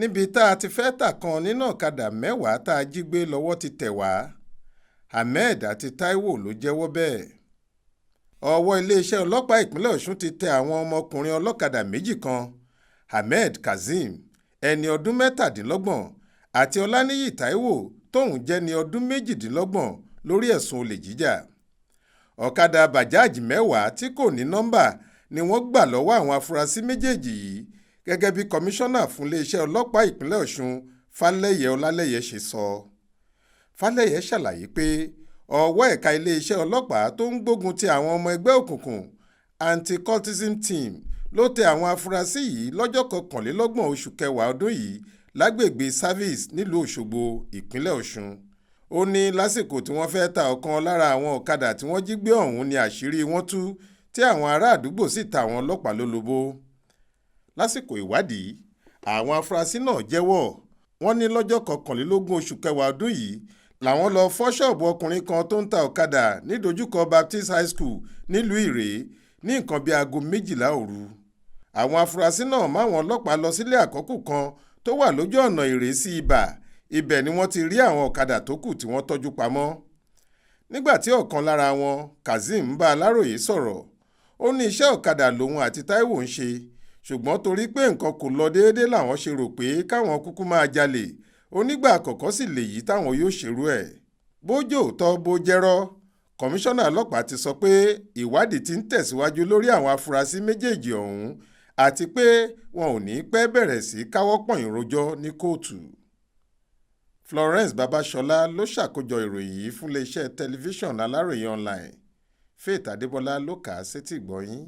níbi tá a ti fẹ́ tà kan nínú ọ̀kadà mẹ́wàá tá a jí gbé lọ́wọ́ ti tẹ̀ wá. Ahmed àti Taiwo ló jẹ́wọ́ bẹ́ẹ̀. Ọwọ́ iléeṣẹ́ ọlọ́pàá ìpínlẹ̀ Ọ̀ṣun ti tẹ àwọn ọmọkùnrin ọlọ́kadà méjì kan, Wa-Kazeem ẹni ọdún 27 àti Ọláníyì Taiwo tóun jẹ́ ní ọdún 28 lórí ẹ̀sùn olè jíjà. Ọ̀kadà bàjáàjì mẹ́wàá tí kò ní nọ́mbà ni wọ́n gbà lọ́wọ́ àwọn afurasí méjèèjì yìí gẹ́gẹ́ bí kọmíṣánná fún iléeṣẹ́ ọlọ́pàá ìpínlẹ̀ Ọ̀ṣun Fálẹ́yẹ Ọlálẹ́yẹ ṣe sọ. Fálẹ́yẹ ṣàlàyé pé ọwọ́ ẹ̀ka iléeṣẹ́ ọlọ́pàá tó ń gbógun ti àwọn ọmọ ẹgbẹ́ òkùnkùn anti-cultism team ló tẹ àwọn afurasí yìí lọ́jọ́ 21 oṣù kẹwàá ọdún yìí lágbègbè service nílùú Òṣogbo ìpínlẹ̀ Ọ̀ṣun. Ó ní lásìkò tí wọ́n fẹ́ ta ọ̀kan lára àwọn ọ̀kadà tí wọ́n jí gbé ọ̀hún ni àṣírí wọn tú tí àwọn ará àdúgbò sì ta àwọn ọlọ́pàá lólobó. Lásìkò ìwádìí àwọn afurasí náà jẹ́wọ́. Wọ́n ní lọ́jọ́ 21 oṣù kẹwàá ọdún yìí làwọn lọ fọ́ ṣọ́ọ̀bù ọkùnrin kan tó ń ta ọ̀kadà nídojúkọ Baptist High School nílùú Ìrè ní nǹkan bíi aago 12 òru. Àwọn afurasí náà máwọn ọlọ́pàá lọ sílé àkọ́kù kan tó wà lójú ọ̀nà Ìrè sí Ibà. Ibẹ̀ ni wọ́n ti rí àwọn ọ̀kadà tó kù tí wọ́n tọ́jú pamọ́. Nígbà tí ọ̀kan lára wọn, Kazeem, ń bá Aláròyé sọ̀rọ̀, ó ní iṣẹ́ ọ̀kadà lòun àti Taiwo ń ṣe, ṣùgbọ́n torí pé nǹkan kò lọ déédé làwọn ṣe rò pé káwọn kúkú máa jalè. Onígbà àkọ́kọ́ sì lèyí táwọn yóò ṣerú ẹ̀. Bójó òótọ́ bó jẹ́rọ́, kọmíṣánná ọlọ́pàá ti sọ pé ìwádìí ti ń tẹ̀síwájú lórí àwọn afurasí méjèèjì ọ̀hún àti pé wọn ò ní pẹ́ bẹ̀rẹ̀ sí káwọ́ pọ̀nyìn rojọ́ ní kóòtù. Florence Babasola ló ṣàkójọ ìròyìn yìí fún iléeṣẹ́ tẹlifíṣàn Aláròyé online. Faith Adébọlá ló kà á sétí ìgbọ́ yín.